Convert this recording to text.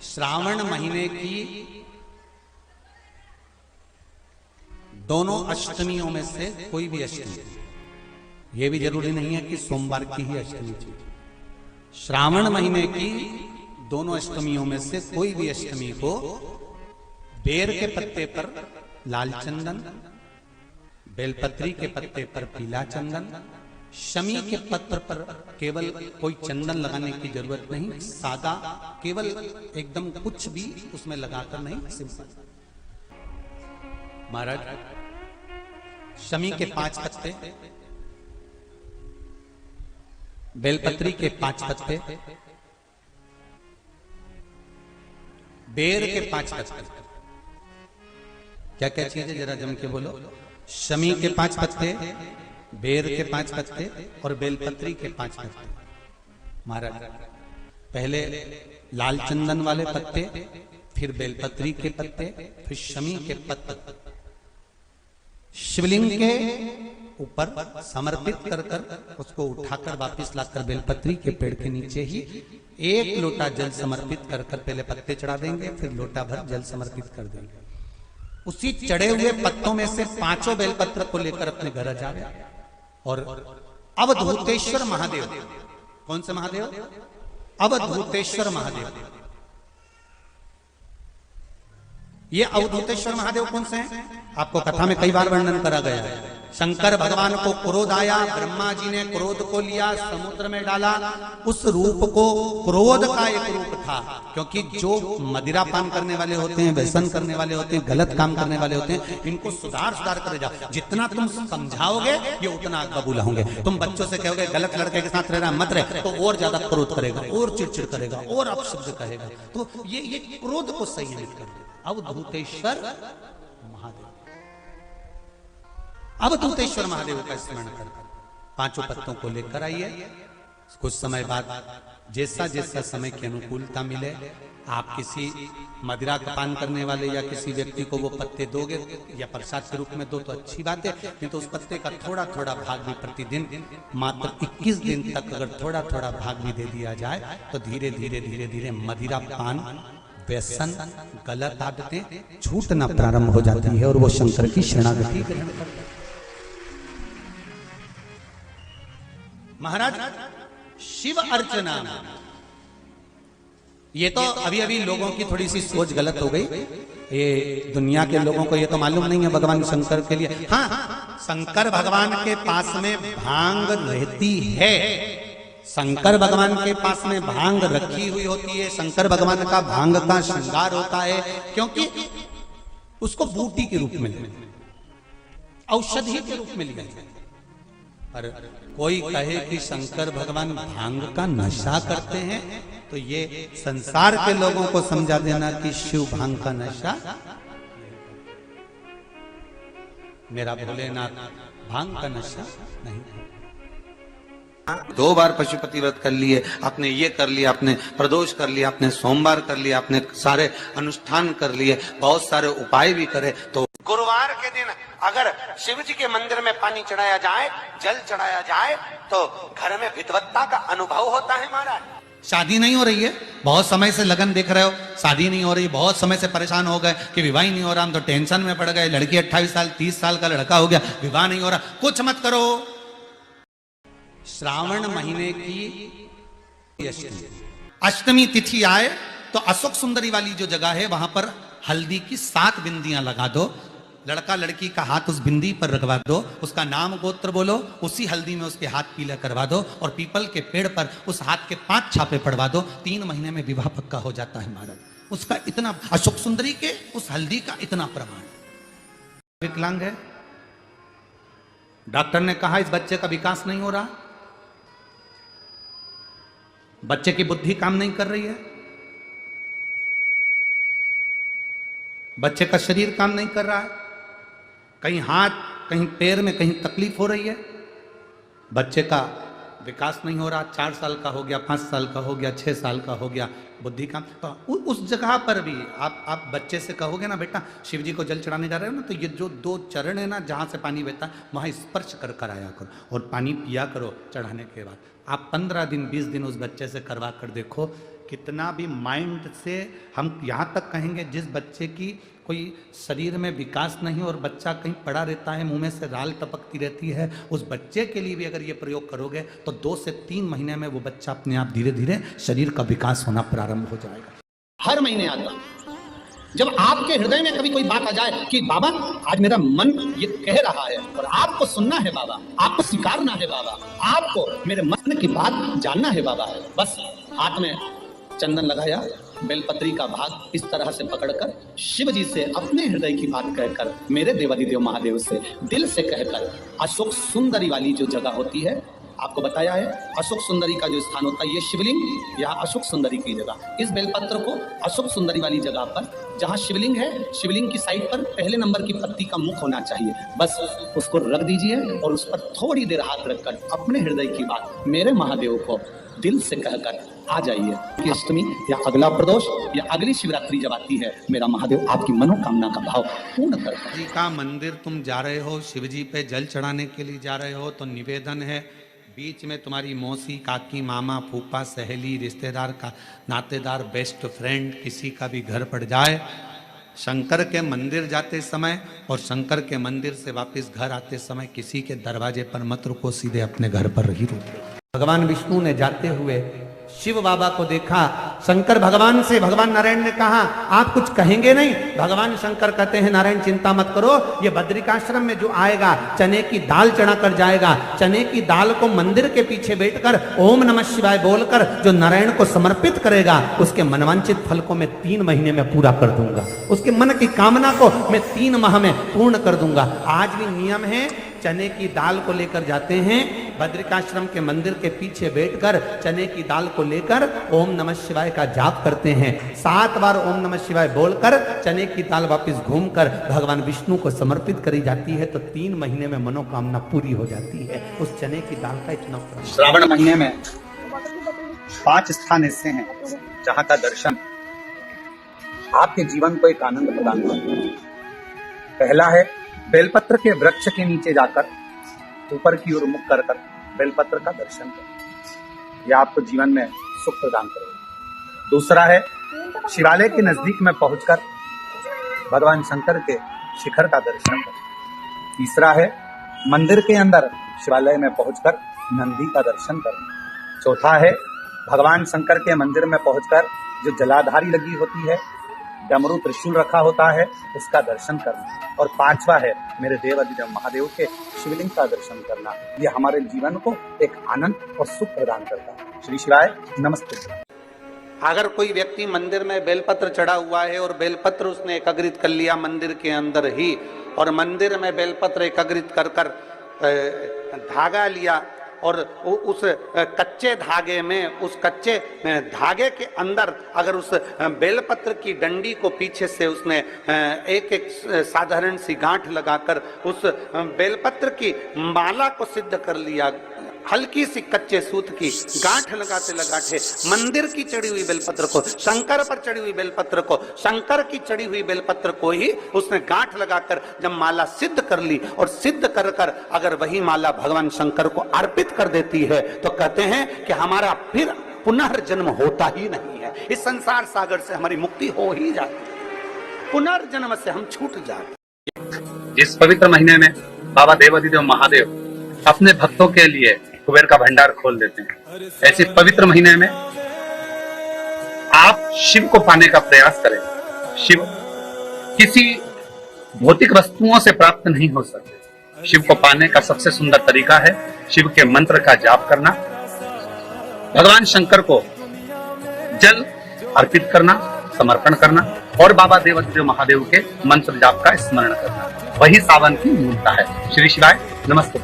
श्रावण महीने की दोनों अष्टमियों में से कोई भी अष्टमी, यह भी जरूरी नहीं है कि सोमवार की ही अष्टमी थी। श्रावण महीने की दोनों अष्टमियों में से कोई भी अष्टमी को बेर के पत्ते पर लाल चंदन, बेलपत्री के पत्ते पर पीला चंदन, शमी के पत्र पर केवल कोई चंदन लगाने की जरूरत नहीं, सादा केवल एकदम कुछ भी उसमें लगाकर नहीं, सिंपल। महाराज शमी के 5 पत्ते, बेलपत्री के 5 पत्ते, बेर के 5 पत्ते, क्या क्या चीज है जरा जम के बोलो। शमी के 5 पत्ते, बेर के 5 पत्ते और बेलपत्री के 5 पत्ते। महाराज पहले लाल चंदन वाले पत्ते, फिर बेलपत्री के पत्ते, फिर शमी के पत्ते शिवलिंग के ऊपर समर्पित कर कर उसको उठाकर वापस लाकर बेलपत्री के पेड़ के नीचे ही 1 लोटा जल समर्पित कर कर पहले पत्ते चढ़ा देंगे, फिर लोटा भर जल समर्पित कर देंगे। उसी चढ़े हुए पत्तों में से 5 बेलपत्र को लेकर अपने घर जा रहे और अवधूतेश्वर महादेव, कौन से महादेव? अवधूतेश्वर महादेव। ये अवधूतेश्वर महादेव कौन से हैं? आपको कथा में कई बार वर्णन करा गया है। शंकर भगवान को क्रोध आया, ब्रह्मा जी ने क्रोध को लिया, समुद्र में डाला। उस रूप को क्रोध का एक रूप था, क्योंकि जो मदिरा पान करने वाले होते हैं, व्यसन करने वाले होते हैं, गलत काम करने वाले होते हैं, इनको सुधार करे जाओ। जितना तुम समझाओगे ये उतना बबूला होंगे। तुम बच्चों से कहोगे गलत लड़के के साथ रहना मत रहे, तो और ज्यादा क्रोध करेगा, और चिड़चिड़ करेगा, और अपशब्द कहेगा। तो ये क्रोध को संयमित कर। अवधूतेश्वर महादेव, अवधूतेश्वर महादेव का स्मरण कर 5 पत्तों को लेकर आइए। कुछ समय बाद जैसा जैसा समय की अनुकूलता मिले, आप किसी मदिरा का पान करने वाले या किसी व्यक्ति को वो पत्ते दोगे या प्रसाद के रूप में दो तो अच्छी बात है, नहीं तो उस पत्ते का थोड़ा थोड़ा भाग भी प्रतिदिन मात्र 21 दिन तक अगर थोड़ा थोड़ा भाग भी दे दिया जाए तो धीरे धीरे धीरे धीरे मदिरा पान, व्यसन, गलत आदतें छूटना प्रारंभ हो जाती है और वो शंकर की शरणागति ग्रहण करते हैं। महाराज शिव अर्चना, ये तो अभी अभी लोगों की थोड़ी सी सोच गलत हो गई। ये दुनिया के लोगों को ये तो मालूम नहीं है भगवान शंकर के लिए। हाँ, शंकर भगवान के पास में भांग रहती है, शंकर भगवान के पास में भांग रखी हुई होती है। शंकर भगवान का भांग का श्रृंगार होता है, क्योंकि उसको बूटी के रूप में, औषधि के रूप में लिया जाता है। पर कोई कहे कि शंकर भगवान भांग का नशा करते हैं, तो ये संसार के लोगों को समझा देना कि शिव भांग का नशा, मेरा भोलेनाथ भांग का नशा नहीं। 2 बार पशुपति व्रत कर लिए, आपने ये कर लिया, आपने प्रदोष कर लिया, आपने सोमवार कर लिया, आपने सारे अनुष्ठान कर लिए, बहुत सारे उपाय भी करे, तो गुरुवार के दिन अगर शिव जी के मंदिर में पानी चढ़ाया जाए, जल चढ़ाया जाए, तो घर में विद्वत्ता का अनुभव होता है। महाराज शादी नहीं हो रही है, बहुत समय से लगन देख रहे हो, शादी नहीं हो रही, बहुत समय से परेशान हो गए कि विवाह नहीं हो रहा, हम तो टेंशन में पड़ गए। लड़की 28 साल 30 साल का लड़का हो गया, विवाह नहीं हो रहा, कुछ मत करो। श्रावण महीने की अष्टमी तिथि आए तो अशोक सुंदरी वाली जो जगह है वहां पर हल्दी की 7 बिंदियां लगा दो। लड़का लड़की का हाथ उस बिंदी पर रखवा दो, उसका नाम गोत्र बोलो, उसी हल्दी में उसके हाथ पीला करवा दो और पीपल के पेड़ पर उस हाथ के 5 छापे पड़वा दो। 3 महीने में विवाह पक्का हो जाता है। महाराज उसका इतना, अशोक सुंदरी के उस हल्दी का इतना प्रमाण। विकलांग है, डॉक्टर ने कहा इस बच्चे का विकास नहीं हो रहा, बच्चे की बुद्धि काम नहीं कर रही है, बच्चे का शरीर काम नहीं कर रहा है, कहीं हाथ कहीं पैर में कहीं तकलीफ हो रही है, बच्चे का विकास नहीं हो रहा, 4 साल का हो गया, 5 साल का हो गया, 6 साल का हो गया, बुद्धि काम। तो उस जगह पर भी आप बच्चे से कहोगे ना बेटा शिव जी को जल चढ़ाने जा रहे हो ना, तो ये जो 2 चरण है ना जहाँ से पानी बहता है वहाँ स्पर्श कर कर आया करो और पानी पिया करो चढ़ाने के बाद। आप 15 दिन 20 दिन उस बच्चे से करवा कर देखो कितना भी माइंड से हम यहाँ तक कहेंगे, जिस बच्चे की कोई शरीर में विकास नहीं और बच्चा कहीं पड़ा रहता है, मुंह में से राल टपकती रहती है, उस बच्चे के लिए भी अगर ये प्रयोग करोगे तो 2 से 3 महीने में वो बच्चा अपने आप धीरे धीरे शरीर का विकास होना प्रारंभ हो जाएगा। हर महीने आता जब आपके हृदय में कभी कोई बात आ जाए कि बाबा आज मेरा मन ये कह रहा है और आपको सुनना है बाबा, आपको स्वीकारना है बाबा, आपको मेरे मन की बात जानना है बाबा, बस हाथ में चंदन लगाया, बेलपत्री का भाग इस तरह से पकड़कर शिव जी से अपने हृदय की बात कहकर, मेरे देवादिदेव महादेव से दिल से कहकर, अशोक सुंदरी वाली जो जगह होती है, आपको बताया है अशोक सुंदरी का जो स्थान होता है, ये शिवलिंग या अशोक सुंदरी की जगह, इस बेलपत्र को अशोक सुंदरी वाली जगह पर जहाँ शिवलिंग है, शिवलिंग की साइड पर पहले नंबर की पत्ती का मुख होना चाहिए, बस उसको रख दीजिए और उस पर थोड़ी देर हाथ रखकर अपने हृदय की बात मेरे महादेव को दिल से कहकर आ जाइए कि अष्टमी या अगला प्रदोष या अगली शिवरात्रि जब आती है, मेरा महादेव आपकी मनोकामना का भाव पूर्ण करता है। जी का मंदिर तुम जा रहे हो, शिव जी पे जल चढ़ाने के लिए जा रहे हो, तो निवेदन है बीच में तुम्हारी मौसी, काकी, मामा, फूफा, सहेली, रिश्तेदार का नातेदार, बेस्ट फ्रेंड किसी का भी घर पड़ जाए, शंकर के मंदिर जाते समय और शंकर के मंदिर से वापस घर आते समय किसी के दरवाजे पर मत रुको, सीधे अपने घर पर ही रुको। भगवान विष्णु ने जाते हुए शिव बाबा को देखा, शंकर भगवान से, भगवान नारायण ने कहा आप कुछ कहेंगे नहीं? भगवान शंकर कहते हैं नारायण चिंता मत करो, ये बद्रिकाश्रम में जो आएगा चने की दाल चढ़ा कर जाएगा, चने की दाल को मंदिर के पीछे बैठकर ओम नमः शिवाय बोलकर जो नारायण को समर्पित करेगा, उसके मनवांचित फल को मैं 3 महीने में पूरा कर दूंगा, उसके मन की कामना को मैं 3 माह में पूर्ण कर दूंगा। आज भी नियम है, चने की दाल को लेकर जाते हैं, बद्रिकाश्रम के मंदिर के पीछे बैठकर चने की दाल को लेकर ओम नमः शिवाय का जाप करते हैं, 7 बार ओम नमः शिवाय बोलकर चने की दाल वापस घूमकर भगवान विष्णु को समर्पित करी जाती है, तो 3 महीने में मनोकामना पूरी हो जाती है। उस चने की दाल का इतना श्रावण महीने में 5 स्थान ऐसे हैं जहाँ का दर्शन आपके जीवन को एक आनंद प्रदान करता है। पहला है बेलपत्र के वृक्ष के नीचे जाकर ऊपर की ओर मुख कर बेलपत्र का दर्शन करें, यह आपको जीवन में सुख प्रदान करेगा। दूसरा है शिवालय के नजदीक में पहुंचकर भगवान शंकर के शिखर का दर्शन करें। तीसरा है मंदिर के अंदर शिवालय में पहुंचकर नंदी का दर्शन करें। चौथा है भगवान शंकर के मंदिर में पहुंचकर जो जलाधारी लगी होती है, डमरू त्रिशूल रखा होता है, उसका दर्शन करना। और 5वां है मेरे देव अधिदेव महादेव के शिवलिंग का दर्शन करना। ये हमारे जीवन को एक आनंद और सुख प्रदान करता है। श्री शिवाय नमस्ते। अगर कोई व्यक्ति मंदिर में बेलपत्र चढ़ा हुआ है और बेलपत्र उसने एकत्रित कर लिया मंदिर के अंदर ही, और मंदिर में बेलपत्र एकत्रित कर धागा लिया और उस कच्चे धागे में, उस कच्चे धागे के अंदर अगर उस बेलपत्र की डंडी को पीछे से उसने एक एक साधारण सी गांठ लगाकर उस बेलपत्र की माला को सिद्ध कर लिया, हल्की सी कच्चे सूत की गांठ लगाते लगाते मंदिर की चढ़ी हुई बेलपत्र को, शंकर पर चढ़ी हुई बेलपत्र को, शंकर की चढ़ी हुई बेलपत्र को ही उसने गांठ लगाकर जब माला सिद्ध कर ली और सिद्ध कर कर अगर वही माला भगवान शंकर को अर्पित कर देती है, तो कहते हैं कि हमारा फिर पुनर्जन्म होता ही नहीं है, इस संसार सागर से हमारी मुक्ति हो ही जाती है, पुनर्जन्म से हम छूट जाते। इस पवित्र महीने में बाबा देव अधिदेव महादेव अपने भक्तों के लिए कुबेर का भंडार खोल देते हैं। ऐसे पवित्र महीने में आप शिव को पाने का प्रयास करें। शिव किसी भौतिक वस्तुओं से प्राप्त नहीं हो सकते। शिव को पाने का सबसे सुंदर तरीका है शिव के मंत्र का जाप करना, भगवान शंकर को जल अर्पित करना, समर्पण करना और बाबा देव अधिदेव महादेव के मंत्र जाप का स्मरण करना। वही सावन की मूलता है। श्री शिवाय नमस्ते।